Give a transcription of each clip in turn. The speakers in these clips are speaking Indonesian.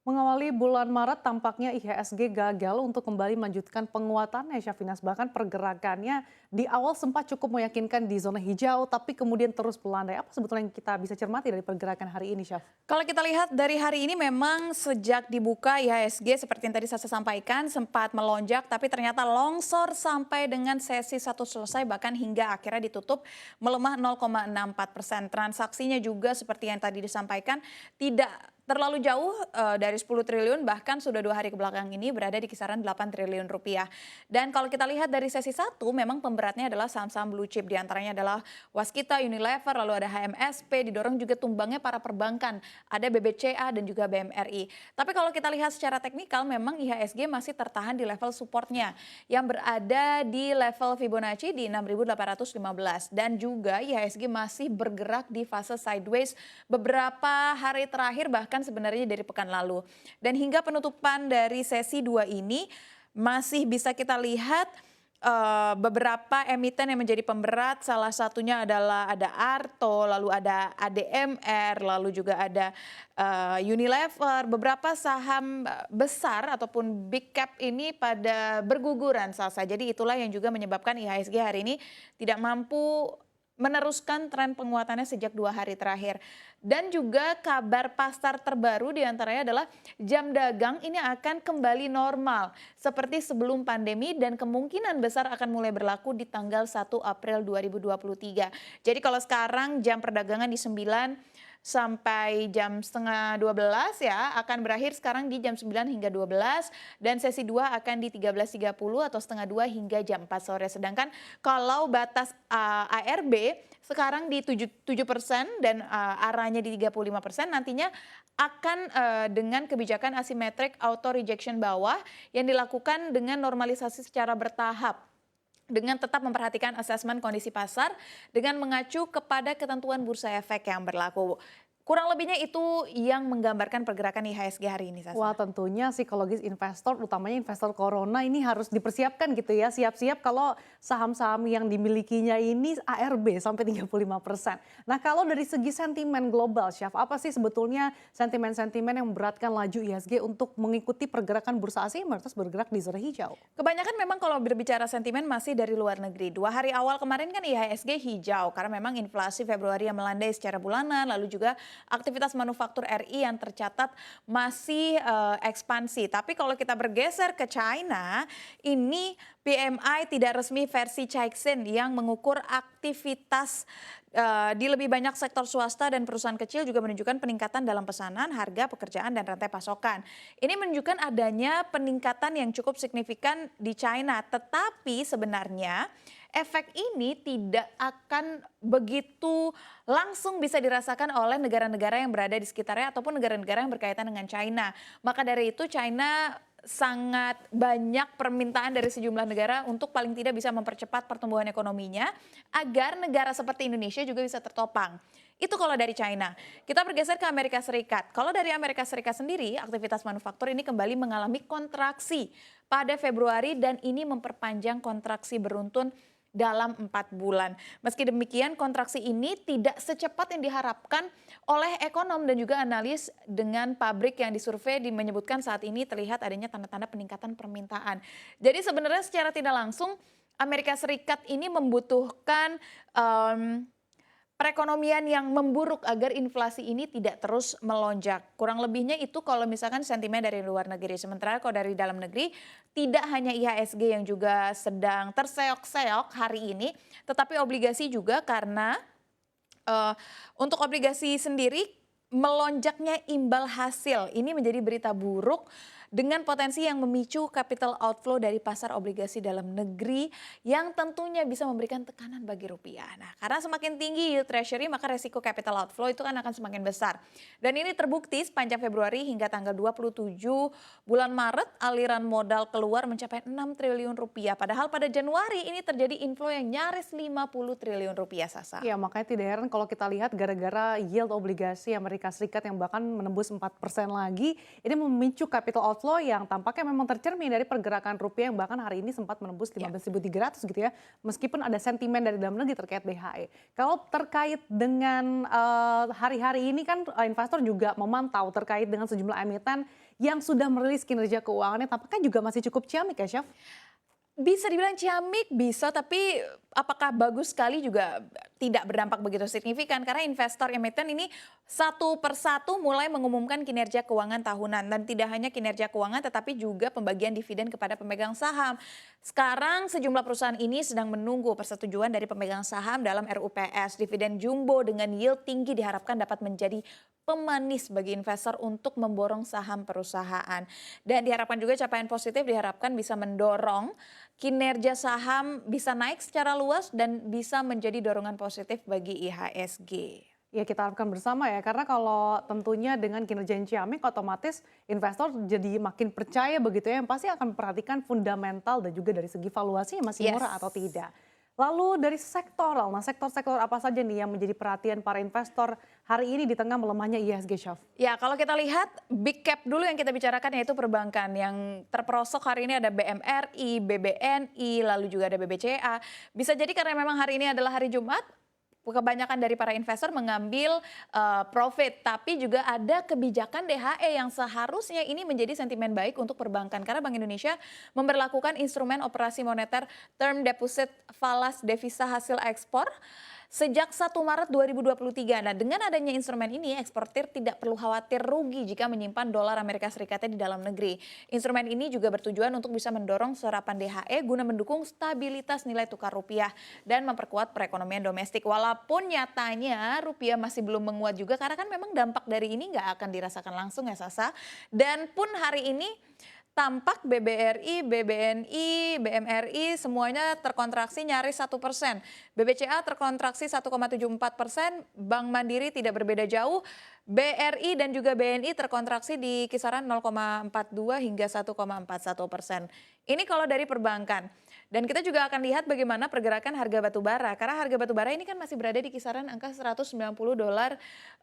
Mengawali bulan Maret, tampaknya IHSG gagal untuk kembali melanjutkan penguatannya, Syafinas. Bahkan pergerakannya di awal sempat cukup meyakinkan di zona hijau, tapi kemudian terus melandai. Apa sebetulnya yang kita bisa cermati dari pergerakan hari ini, Syaf? Kalau kita lihat dari hari ini memang sejak dibuka IHSG seperti yang tadi saya sampaikan sempat melonjak tapi ternyata longsor sampai dengan sesi satu selesai bahkan hingga akhirnya ditutup melemah 0,64%. Transaksinya juga seperti yang tadi disampaikan tidak terlalu jauh dari 10 triliun bahkan sudah 2 hari ke belakang ini berada di kisaran 8 triliun rupiah. Dan kalau kita lihat dari sesi satu memang pemberatnya adalah saham-saham blue chip diantaranya adalah Waskita, Unilever, lalu ada HMSP, didorong juga tumbangnya para perbankan, ada BBCA dan juga BMRI. Tapi kalau kita lihat secara teknikal memang IHSG masih tertahan di level supportnya yang berada di level Fibonacci di 6.815 dan juga IHSG masih bergerak di fase sideways beberapa hari terakhir bahkan sebenarnya dari pekan lalu. Dan hingga penutupan dari sesi 2 ini masih bisa kita lihat beberapa emiten yang menjadi pemberat, salah satunya adalah ada Arto, lalu ada ADMR, lalu juga ada Unilever. Beberapa saham besar ataupun big cap ini pada berguguran Salsa. Jadi itulah yang juga menyebabkan IHSG hari ini tidak mampu meneruskan tren penguatannya sejak 2 hari terakhir. Dan juga kabar pasar terbaru diantaranya adalah jam dagang ini akan kembali normal seperti sebelum pandemi dan kemungkinan besar akan mulai berlaku di tanggal 1 April 2023. Jadi kalau sekarang jam perdagangan di 9 sampai jam setengah 12 ya akan berakhir sekarang di jam 9 hingga 12 dan sesi 2 akan di 13.30 atau setengah 2 hingga jam 4 sore. Sedangkan kalau batas ARB sekarang di 7% dan arahnya di 35% nantinya akan dengan kebijakan asimetrik auto rejection bawah yang dilakukan dengan normalisasi secara bertahap dengan tetap memperhatikan asesmen kondisi pasar dengan mengacu kepada ketentuan bursa efek yang berlaku. Kurang lebihnya itu yang menggambarkan pergerakan IHSG hari ini, Wah, Sasa. tentunya psikologis investor, utamanya investor corona ini harus dipersiapkan gitu ya. Siap-siap kalau saham-saham yang dimilikinya ini ARB sampai 35%. Nah, kalau dari segi sentimen global, Syaf, apa sih sebetulnya sentimen-sentimen yang memberatkan laju IHSG untuk mengikuti pergerakan bursa asing yang bergerak di zona hijau? Kebanyakan memang kalau berbicara sentimen masih dari luar negeri. 2 hari awal kemarin kan IHSG hijau karena memang inflasi Februari yang melandai secara bulanan, lalu juga aktivitas manufaktur RI yang tercatat masih ekspansi. Tapi kalau kita bergeser ke China, ini PMI tidak resmi versi Caixin yang mengukur aktivitas di lebih banyak sektor swasta dan perusahaan kecil juga menunjukkan peningkatan dalam pesanan, harga, pekerjaan, dan rantai pasokan. Ini menunjukkan adanya peningkatan yang cukup signifikan di China, tetapi sebenarnya efek ini tidak akan begitu langsung bisa dirasakan oleh negara-negara yang berada di sekitarnya ataupun negara-negara yang berkaitan dengan China. Maka dari itu China sangat banyak permintaan dari sejumlah negara untuk paling tidak bisa mempercepat pertumbuhan ekonominya agar negara seperti Indonesia juga bisa tertopang. Itu kalau dari China. Kita bergeser ke Amerika Serikat. Kalau dari Amerika Serikat sendiri, aktivitas manufaktur ini kembali mengalami kontraksi pada Februari dan ini memperpanjang kontraksi beruntun dalam 4 bulan. Meski demikian kontraksi ini tidak secepat yang diharapkan oleh ekonom dan juga analis dengan pabrik yang disurvei menyebutkan saat ini terlihat adanya tanda-tanda peningkatan permintaan. Jadi sebenarnya secara tidak langsung Amerika Serikat ini membutuhkan perekonomian yang memburuk agar inflasi ini tidak terus melonjak. Kurang lebihnya itu kalau misalkan sentimen dari luar negeri. Sementara kalau dari dalam negeri tidak hanya IHSG yang juga sedang terseok-seok hari ini, tetapi obligasi juga karena untuk obligasi sendiri melonjaknya imbal hasil. Ini menjadi berita buruk dengan potensi yang memicu capital outflow dari pasar obligasi dalam negeri yang tentunya bisa memberikan tekanan bagi rupiah. Nah, karena semakin tinggi yield treasury maka resiko capital outflow itu kan akan semakin besar. Dan ini terbukti sepanjang Februari hingga tanggal 27 bulan Maret aliran modal keluar mencapai 6 triliun rupiah. Padahal pada Januari ini terjadi inflow yang nyaris 50 triliun rupiah, Sasa. Ya, makanya tidak heran kalau kita lihat gara-gara yield obligasi Amerika Amerika Serikat yang bahkan menembus 4% lagi. Ini memicu capital outflow yang tampaknya memang tercermin dari pergerakan rupiah yang bahkan hari ini sempat menembus 15.300 gitu ya. Meskipun ada sentimen dari dalam negeri terkait DHE. Kalau terkait dengan hari-hari ini kan investor juga memantau terkait dengan sejumlah emiten yang sudah merilis kinerja keuangannya tampaknya juga masih cukup ciamik ya, Chef? Bisa dibilang ciamik, bisa, tapi apakah bagus sekali juga tidak berdampak begitu signifikan karena investor emiten ini satu persatu mulai mengumumkan kinerja keuangan tahunan dan tidak hanya kinerja keuangan tetapi juga pembagian dividen kepada pemegang saham. Sekarang sejumlah perusahaan ini sedang menunggu persetujuan dari pemegang saham dalam RUPS. Dividen jumbo dengan yield tinggi diharapkan dapat menjadi pemanis bagi investor untuk memborong saham perusahaan. Dan diharapkan juga capaian positif diharapkan bisa mendorong kinerja saham bisa naik secara luas dan bisa menjadi dorongan positif bagi IHSG. Ya kita harapkan bersama ya, karena kalau tentunya dengan kinerja yang ciamik otomatis investor jadi makin percaya begitu ya, yang pasti akan memperhatikan fundamental dan juga dari segi valuasinya masih murah atau tidak. Lalu dari sektoral, nah sektor-sektor apa saja nih yang menjadi perhatian para investor hari ini di tengah melemahnya IHSG, Chef? Ya, kalau kita lihat big cap dulu yang kita bicarakan yaitu perbankan. Yang terperosok hari ini ada BMRI, BBNI, lalu juga ada BBCA. Bisa jadi karena memang hari ini adalah hari Jumat, kebanyakan dari para investor mengambil profit, tapi juga ada kebijakan DHE yang seharusnya ini menjadi sentimen baik untuk perbankan karena Bank Indonesia memberlakukan instrumen operasi moneter term deposit falas devisa hasil ekspor sejak 1 Maret 2023. Nah, dengan adanya instrumen ini, eksportir tidak perlu khawatir rugi jika menyimpan dolar Amerika Serikatnya di dalam negeri. Instrumen ini juga bertujuan untuk bisa mendorong serapan DHE guna mendukung stabilitas nilai tukar rupiah dan memperkuat perekonomian domestik. Walaupun nyatanya rupiah masih belum menguat juga karena kan memang dampak dari ini nggak akan dirasakan langsung ya Sasa. Dan pun hari ini tampak BBRI, BBNI, BMRI semuanya terkontraksi nyaris 1%. BBCA terkontraksi 1,74%, Bank Mandiri tidak berbeda jauh. BRI dan juga BNI terkontraksi di kisaran 0,42 hingga 1,41%. Ini kalau dari perbankan. Dan kita juga akan lihat bagaimana pergerakan harga batu bara. Karena harga batu bara ini kan masih berada di kisaran angka $190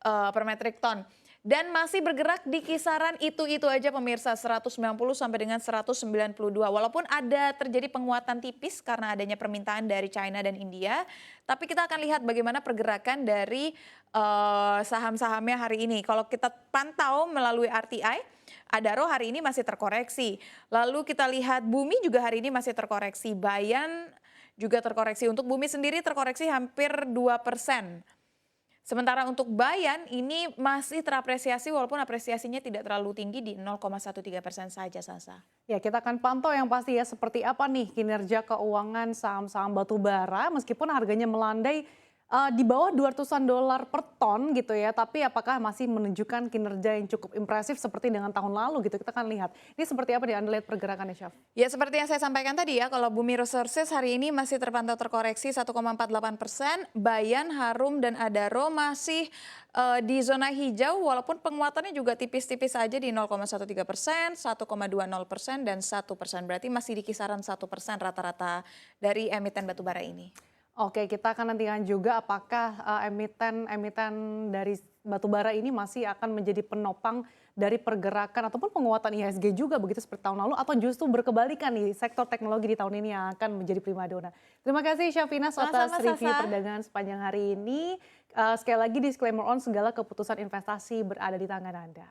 per metrik ton. Dan masih bergerak di kisaran itu aja pemirsa, 190 sampai dengan 192. Walaupun ada terjadi penguatan tipis karena adanya permintaan dari China dan India, tapi kita akan lihat bagaimana pergerakan dari saham-sahamnya hari ini. Kalau kita pantau melalui RTI, Adaro hari ini masih terkoreksi. Lalu kita lihat Bumi juga hari ini masih terkoreksi. Bayan juga terkoreksi. Untuk Bumi sendiri terkoreksi hampir 2%. Sementara untuk Bayan ini masih terapresiasi walaupun apresiasinya tidak terlalu tinggi di 0,13% saja, Sasa. Ya kita akan pantau yang pasti ya seperti apa nih kinerja keuangan saham-saham batubara meskipun harganya melandai di bawah $200 per ton gitu ya, tapi apakah masih menunjukkan kinerja yang cukup impresif seperti dengan tahun lalu gitu, kita akan lihat. Ini seperti apa nih Anda lihat pergerakannya, Chef? Ya seperti yang saya sampaikan tadi ya, kalau Bumi Resources hari ini masih terpantau terkoreksi 1,48%, Bayan, Harum, dan Adaro masih di zona hijau walaupun penguatannya juga tipis-tipis saja di 0,13%, 1,20%, dan 1%. Berarti masih di kisaran 1% rata-rata dari emiten batubara ini. Oke, kita akan nantikan juga apakah emiten-emiten dari batubara ini masih akan menjadi penopang dari pergerakan ataupun penguatan IHSG juga begitu seperti tahun lalu atau justru berkebalikan nih sektor teknologi di tahun ini yang akan menjadi primadona. Terima kasih Syafinas atas review perdagangan sepanjang hari ini. Sekali lagi disclaimer on segala keputusan investasi berada di tangan Anda.